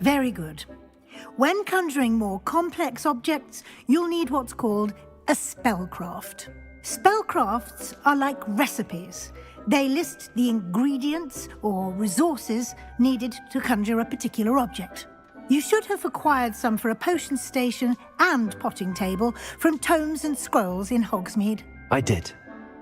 Very good. When conjuring more complex objects, you'll need what's called a spellcraft. Spellcrafts are like recipes. They list the ingredients or resources needed to conjure a particular object. You should have acquired some for a potion station and potting table from tomes and scrolls in Hogsmeade. I did.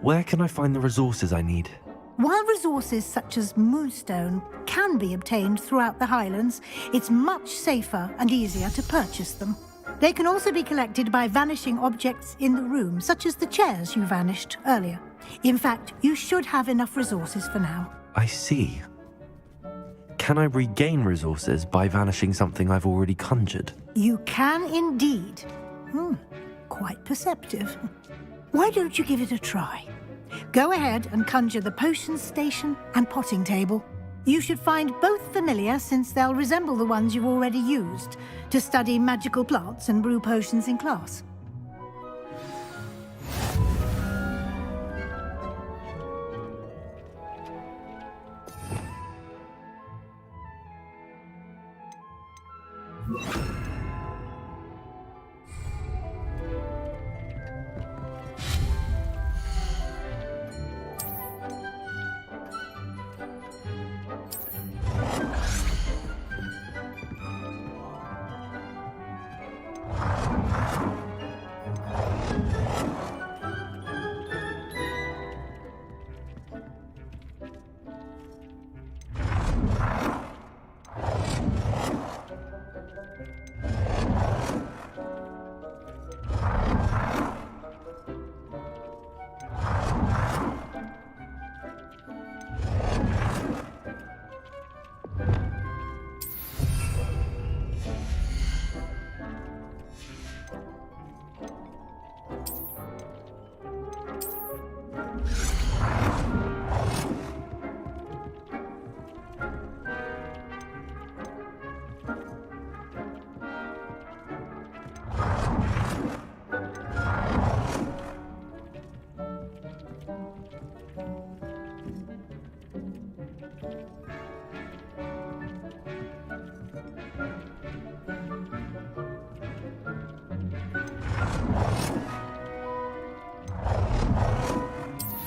Where can I find the resources I need? While resources such as moonstone can be obtained throughout the Highlands, it's much safer and easier to purchase them. They can also be collected by vanishing objects in the room, such as the chairs you vanished earlier. In fact, you should have enough resources for now. I see. Can I regain resources by vanishing something I've already conjured? You can indeed. Quite perceptive. Why don't you give it a try? Go ahead and conjure the potion station and potting table. You should find both familiar, since they'll resemble the ones you've already used to study magical plants and brew potions in class.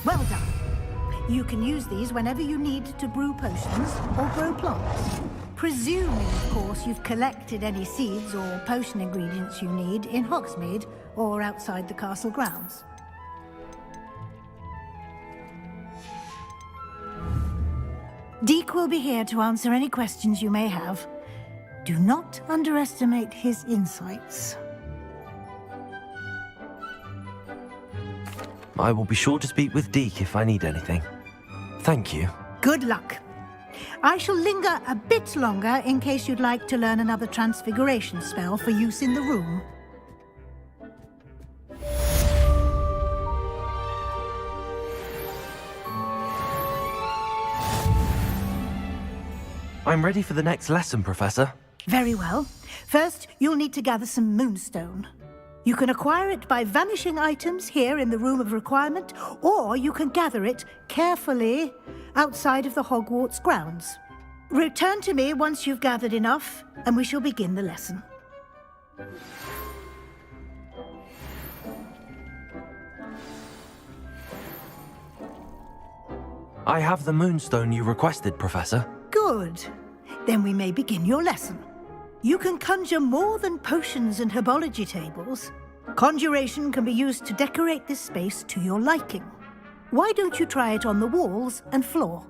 Well done. You can use these whenever you need to brew potions or grow plants. Presuming, of course, you've collected any seeds or potion ingredients you need in Hogsmeade or outside the castle grounds. Deek will be here to answer any questions you may have. Do not underestimate his insights. I will be sure to speak with Deek if I need anything. Thank you. Good luck. I shall linger a bit longer in case you'd like to learn another transfiguration spell for use in the room. I'm ready for the next lesson, Professor. Very well. First, you'll need to gather some moonstone. You can acquire it by vanishing items here in the Room of Requirement, or you can gather it carefully outside of the Hogwarts grounds. Return to me once you've gathered enough, and we shall begin the lesson. I have the moonstone you requested, Professor. Good. Then we may begin your lesson. You can conjure more than potions and herbology tables. Conjuration can be used to decorate this space to your liking. Why don't you try it on the walls and floor?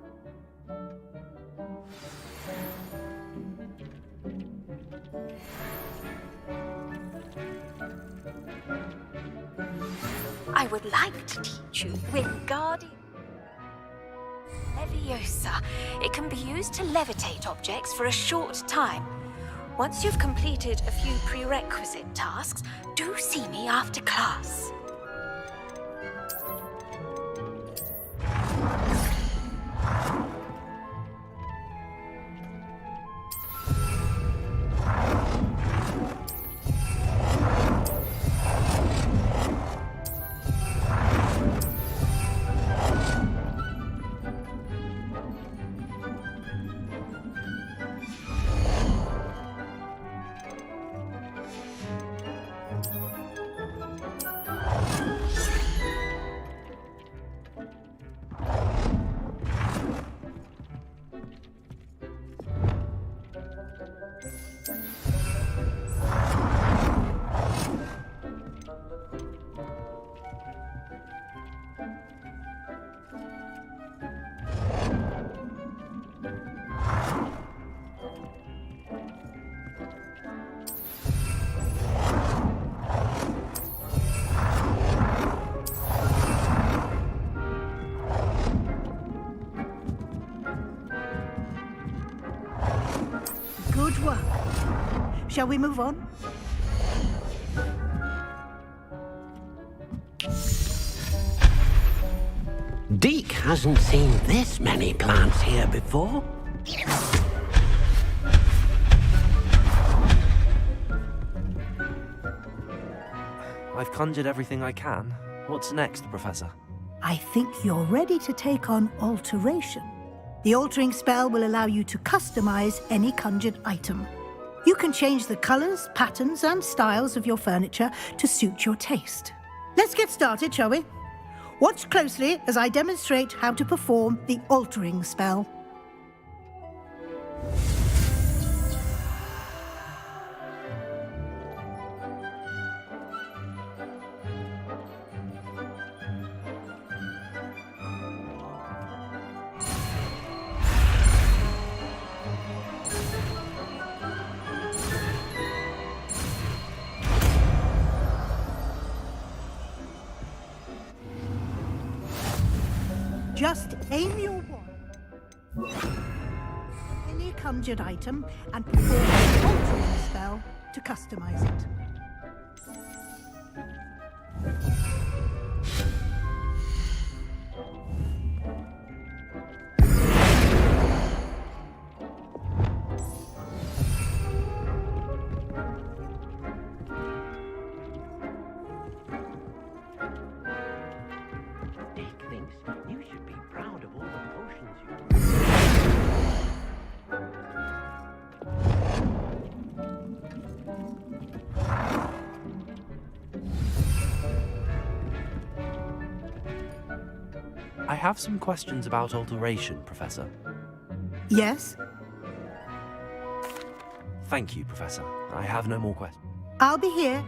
I would like to teach you Wingardium Leviosa. It can be used to levitate objects for a short time. Once you've completed a few prerequisite tasks, do see me after class. Good work. Shall we move on? Deke hasn't seen this many plants here before. I've conjured everything I can. What's next, Professor? I think you're ready to take on alteration. The altering spell will allow you to customize any conjured item. You can change the colors, patterns, and styles of your furniture to suit your taste. Let's get started, shall we? Watch closely as I demonstrate how to perform the altering spell. Just aim your wand at any conjured item and perform the altering spell to customize it. Deke thinks you should be proud of all the potions you... I have some questions about alteration, Professor. Yes? Thank you, Professor. I have no more questions. I'll be here.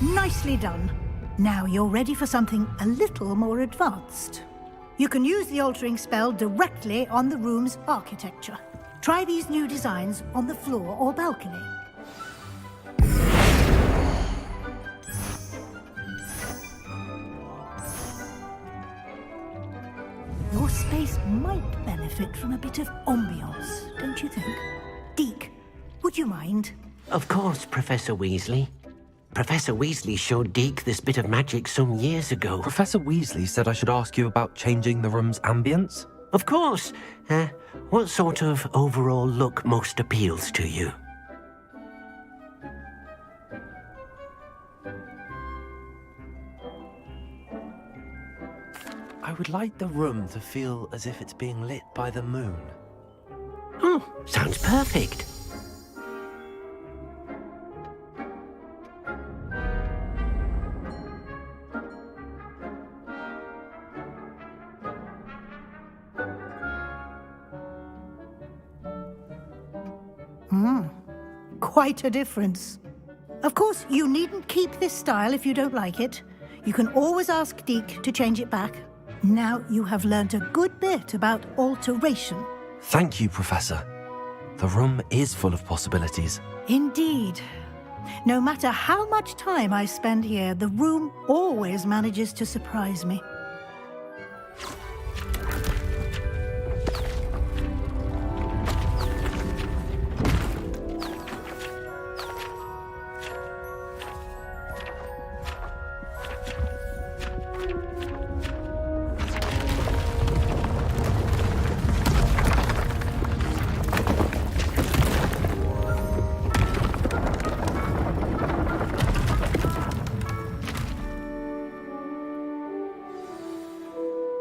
Nicely done. Now you're ready for something a little more advanced. You can use the altering spell directly on the room's architecture. Try these new designs on the floor or balcony. Your space might benefit from a bit of ambiance, don't you think? Deke, would you mind? Of course, Professor Weasley. Professor Weasley showed Deke this bit of magic some years ago. Professor Weasley said I should ask you about changing the room's ambience. Of course. What sort of overall look most appeals to you? I would like the room to feel as if it's being lit by the moon. Oh, sounds perfect. Quite a difference. Of course, you needn't keep this style if you don't like it. You can always ask Deke to change it back. Now you have learnt a good bit about alteration. Thank you, Professor. The room is full of possibilities. Indeed. No matter how much time I spend here, the room always manages to surprise me.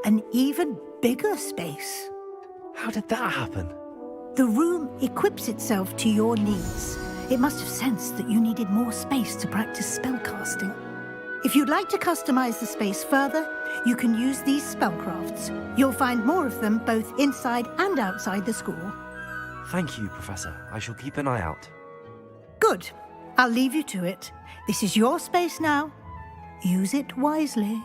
An even bigger space. How did that happen? The room equips itself to your needs. It must have sensed that you needed more space to practice spellcasting. If you'd like to customize the space further, you can use these spellcrafts. You'll find more of them both inside and outside the school. Thank you, Professor. I shall keep an eye out. Good. I'll leave you to it. This is your space now. Use it wisely.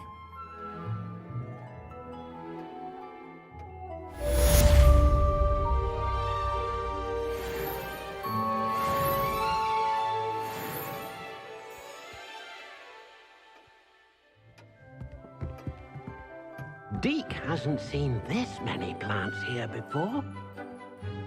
Deke hasn't seen this many plants here before.